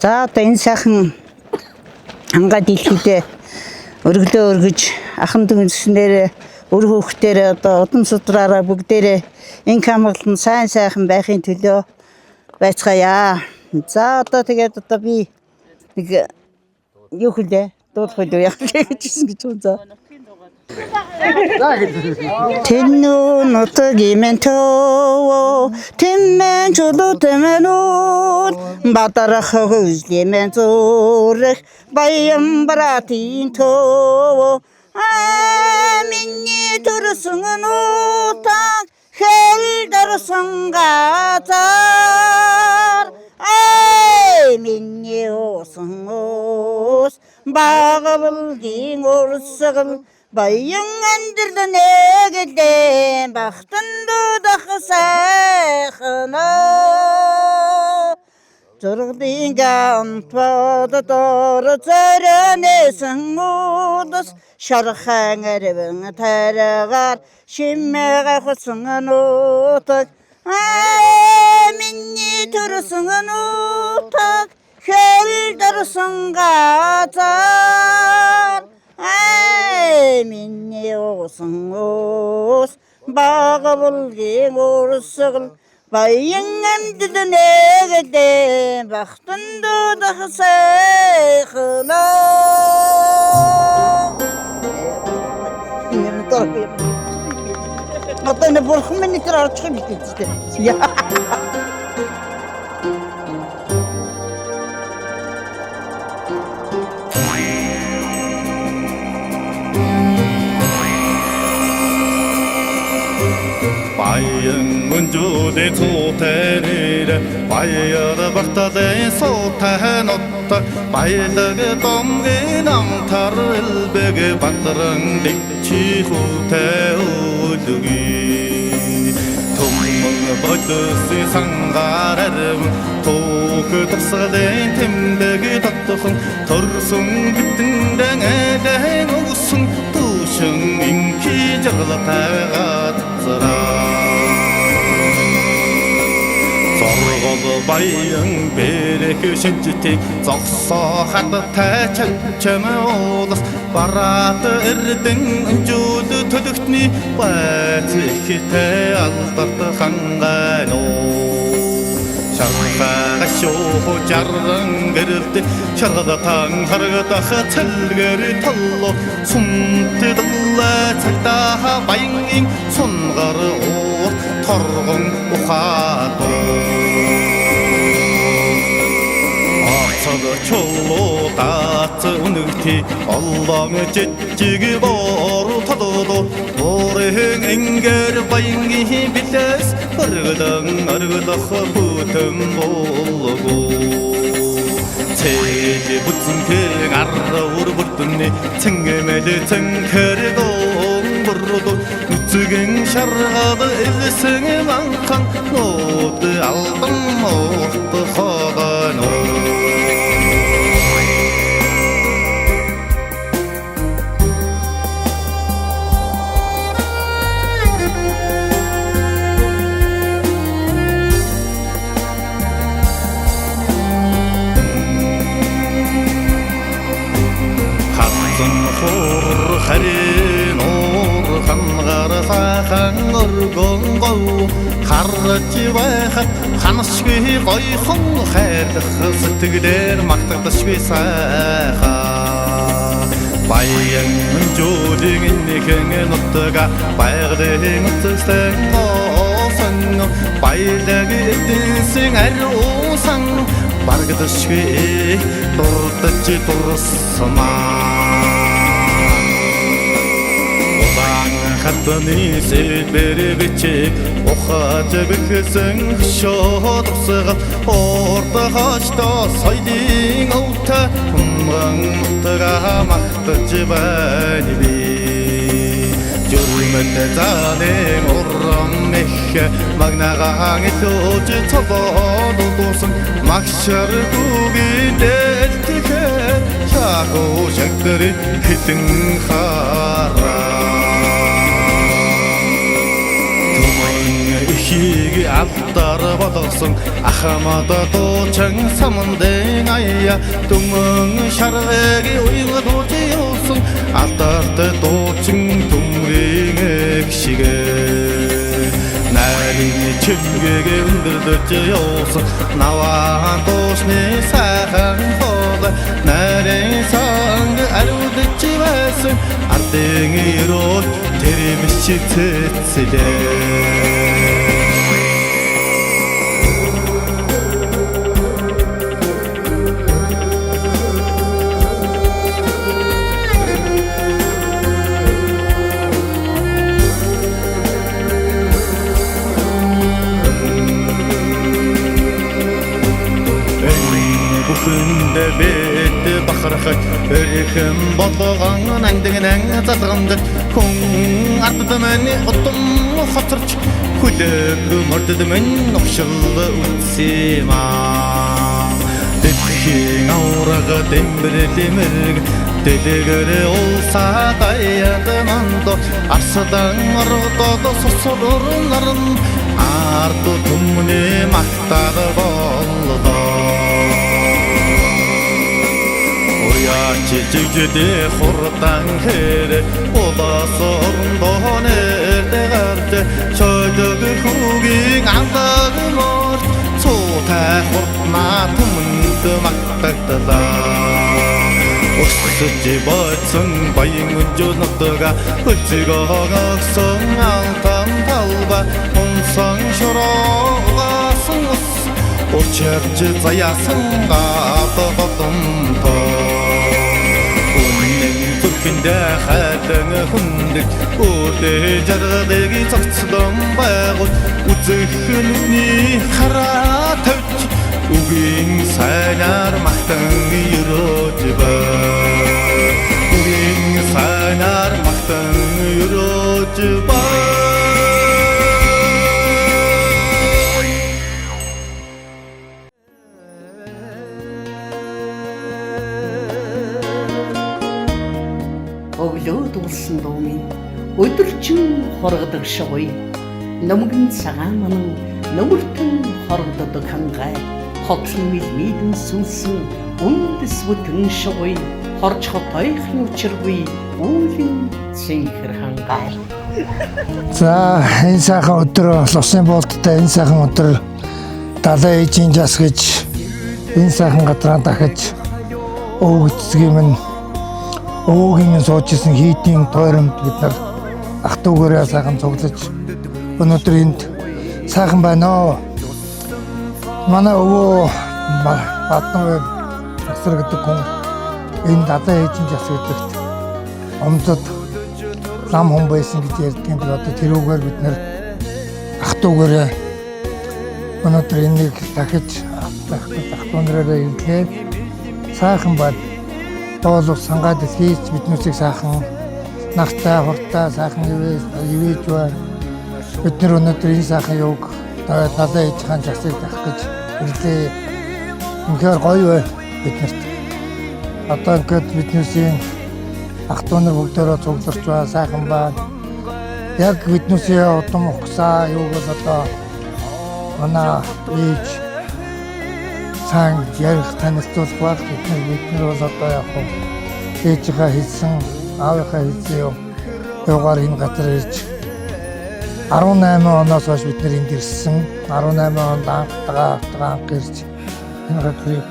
За одоо энэ сайхан ангаа дэлхийдээ өргөлөө өргөж ахын дүнснээр өр хөөхтөр одоо удам судраараа бүгдээрээ энэ камерлын сайн сайхан байхын төлөө байцгаая. За одоо тэгээд одоо би нэг юу хэлээ дуулах үү яг гэжсэн гэж байна. Тэнүү нутгийн төв тэмэн чулуу тэмэнүүд бадарах хүслэмэн зүрх баян братийн төв миний төрсөн нутаг хэлдэрсэн газар миний усан ус багавлгийн урсгал баян амьдрал нэгдэн бахтан дудах сайхна зургийн гантвадор зэрэнэсэн удас шархан эрвэн таргаар шимэгэ хусан нутаг миний төрсөн нутаг хэлдэрсэн газар миний усан ус багавлгийн урсгал баян амьдрал нэгдэн бахтан дудах сайхна. Одоо энэ бурхан минь тэр арчих юм гэж дээ. Баян өнжөөдөө цуутэйрээр баяр барталын суутай нутта баялаг домгийн амтар элбэг батран дэвчи хүүтэй үлгүй түмэн бодосы сангарам тух тусгалын тэмдэг татхан торсон битэндэн элэн угсан тушин инки жарлатайгаад Зоргол баян бэрэх шинжтийг зогсоо хаттай чамаас бараат эрдэн өнжүүд төлөгтний байц ихтэй алдарт хангано шархаа шоу жарган гэрэлт шаргатан харгадах цэлгэр толло сумтдла цагтаа баянгийн сунгар уу торгон ухаад Ацаг чулуу дац үнэгти оллон жижиг бор толдо борын энгэр баянгийн билээс өргөдөн өргөдөх бүтэм болго Цэжи бүтэнхэн арраур бүрдүнни цэнгэмэл цэнхэргон бүрдү үцгэн шаргад элсэн манхан нууд алдан мохт хагано харин уур хангаар сайхан өргөнгөө харж байхад ханасгүй гойхон хайрлах сэтгэлээр магтагдашгүй сайхан баян өнжөөдийн нэгэн нутга байгалийн утсаноосон баялаг эдэнсэн ариусан баргадашгүй дурдж дурсмаа хатны сэлбэрэгчиг ухаж бэхсэн шоодсгал орто хашто соёлын өвтө humrangтага магтаж байна би жүрмэт заалын урам их магнагаан итож цободуулсан магшаргүйн дэлтгэ чагуу шагтэр хитэн хараа Хийг авдар болгосон ахмад дуучин самандын аяа дүмэн шарвэгийн уйгад уужсан алдарт дуучин төмрийн гişгээ нарийн чимгээгээ өндөрдөж явсан наваан дуусны сайхан хол нарийн санг ариудж байсан ардын ирүүл тэрэмши цэцэлээ бэт бахархад эрхэм болгон ангдгнэн задгамд хүн ардд мань утам хоцорч хүлэг мордд мань ногшил үтсэма дэхин аураг дэмбэрлэмэг дэлгэрэ улсаа даяд мандо арсадан ордод сосрор наран ард түмнэ мактад боллоо Çiçekçide hurdan here Olas orndonerde garde Çöydögü hugin andağı mort Soğuta hurtma tümündü maktaktada Oksıcı batsın bayın ucu noktaga Hıçıga ağaksın altan talba Onsan şoroğasın us Oçerci zayasın gabı bakım to Türkinde xatını hundik Ode jargıdagi çaqçıdan bağıt Ucıxınni xara tövç Ugin saynar maqtan yürücüba Ugin saynar maqtan yürücüba Өглөө дуулсан дуу минь өдөржин хоргодог шогой номгон цагаан манан нөмөртөн хоргодог хангай хотлон мэлмидэн сүнсэн үндэс бүтэн шогой хорч хотойхын учиргүй үүлэн цэнхэр хангай. За энэ сайхан өдөр Лусын болттой энэ сайхан өдөр далайн ээжийн жас гэж энэ сайхан газраа дахиж өвгцгийн минь өвөгийн суужсэн хийдийн тойромд бид нар ах トゥ угаараа сайхан цуглаж өнөөдөр энд сайхан байна оо. Манай өвөө Баднавар асар гэдэг хүн энэ далайн ээжийн жас гэдэгт өмдөд лам хүн байсан гэж ярьдгийн одоо тэрүүгээр бид нар ах トゥ угаараа өнөөдөр энийг дахиж ах トゥ угаараа ирлээ сайхан байна. Тоолох сангаад хийж биднүүсийг сайхан нартай хуртай сайхан ивэж байна. Бид нар өнөөдөр энэ сайхан юуг далайн ээж хаан засыг дах гэж ирлээ. Үнэхээр гоё бай биднэрт. Одоо ингээд биднүүсийн ах トゥ нар бүгдээрээ цугларч байгаа сайхан байна. Яг биднүүсээ удам ухсаа юуг бол одоо манай ээж сан ярих танилцуулах баг бид нар бол одоо яг ээжийнхаа хэлсэн аавынхаа хэлсэн юугаар энэ газар ирж 18 оноос хойш бид нар энд ирсэн 18 онд анх ирж энэ газрыг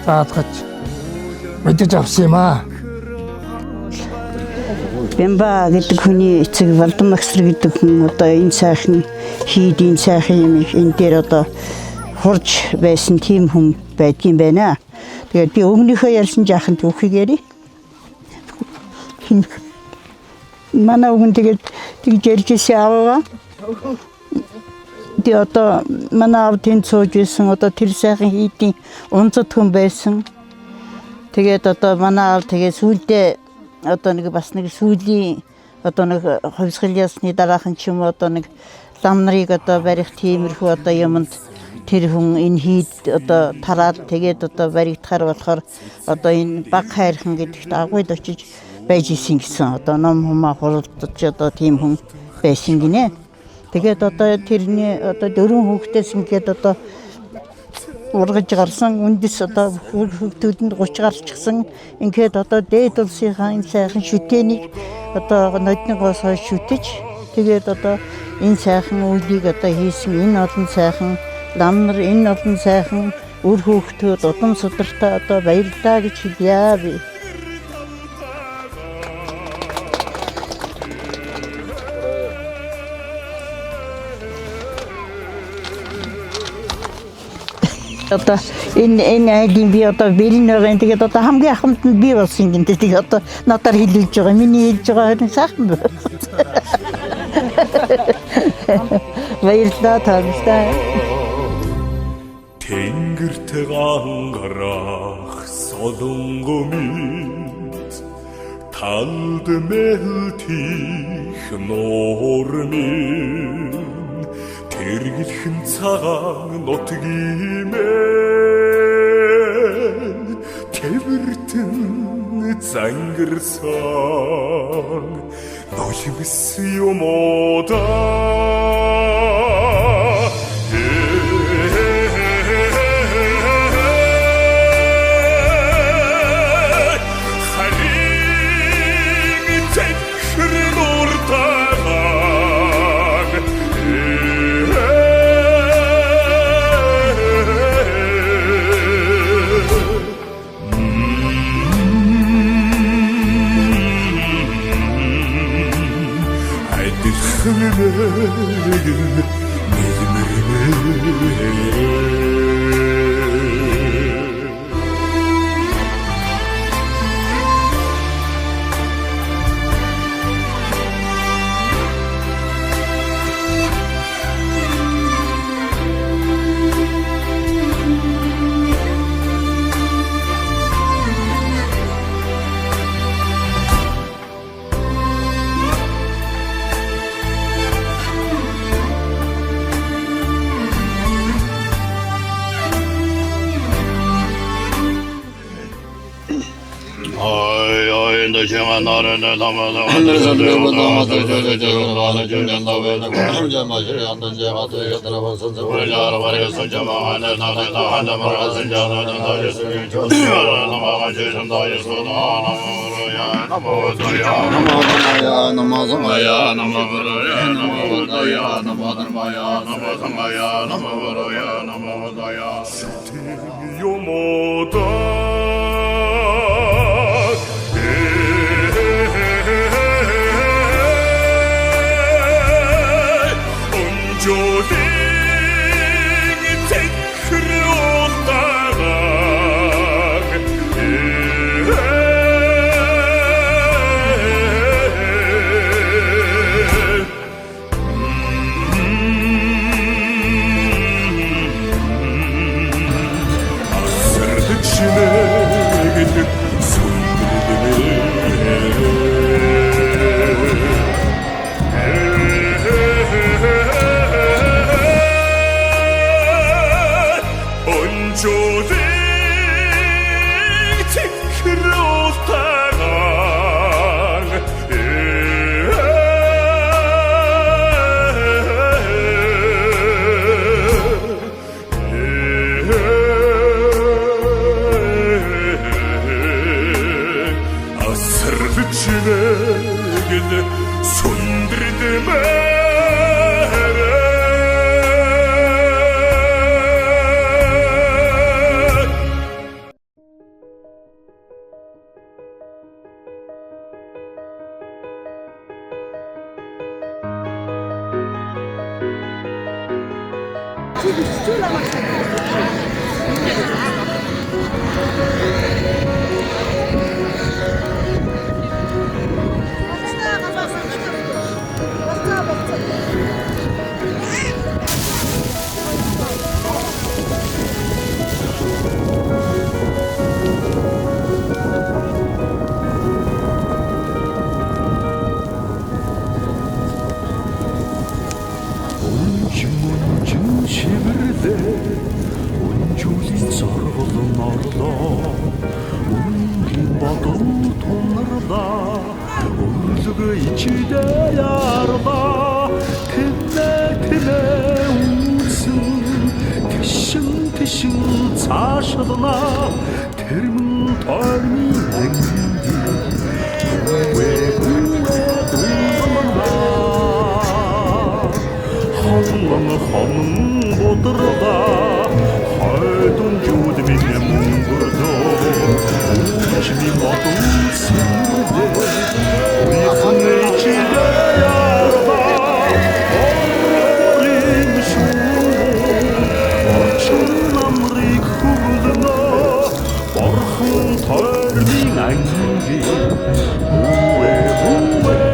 заалгаж мэдэж авсан юм аа. Бэмба гэдэг хүний эцэг Валдамаксэр гэдэг хүн одоо энэ сайхан хийдийн сайхан юм энэ дээр одоо хурж байсан тийм хүн байдгийн байна. Тэгээд би өмнөхөө ярьсан жаахан түүхийг ярив. Манай өвгөн тэгээд тэгж ярьж ирсэн аваа. Тэгээд одоо манай аав тэнд сууж байсан одоо тэр сайхан хийдийн унцад хүн байсан. Тэгээд одоо манай аав тэгээд сүүлдээ одоо нэг бас нэг сүүлийн одоо нэг хувьсгал ясны дараахан ч юм одоо нэг лам нарыг одоо барих тиймэрхүү одоо юмд тэр хүн энэ хийд одоо тараад тэгээд одоо баригдахаар болохоор одоо энэ баг хайрхан гэдэгт агууд очиж байж исэн гэсэн одоо ном хумаа хуралдаж одоо тийм хүн байсан гинэ. Тэгээд одоо тэрний одоо 4 хүүхдээс ингээд одоо ургаж гарсан үндэс одоо хүүхдүүдэнд 30 гарчихсан. Ингээд одоо дээд улсынхаа энэ сайхан шүтээнийг одоо нодныгоос хойш шүтэж тэгээд одоо энэ сайхан үйлийг одоо хийсэн энэ олон сайхан лам нар энэ олон сайхан үр хүүхдүүд удам судартай одоо баярлалаа гэж хэлье би. Одоо энэ айлын би одоо бэлэн байгаа. Тэгээд одоо хамгийн ахмад нь би болсон юм. Тэгээд одоо надаар хэлүүлж байгаа. Миний хэлж байгаа нь сайхан байна. Баярлалаа таалаа. Тэнгэртэй ангарах солонгомит талд мэлтих нуурмин тэргэлхэн цагаан нутгиймэн тэвэртэн зангэрсан ноёмс юмода Ичидэ ярла тэнэ уучлална тэрмэн тойрны хонон бодрога хайдун жууд минь мөнгөрдөө чими мотон сэрдэ уяхан чидэ ярба орин шуу орчин намрыг хүрдэнэ орхон тойрны анги үе хумбалаа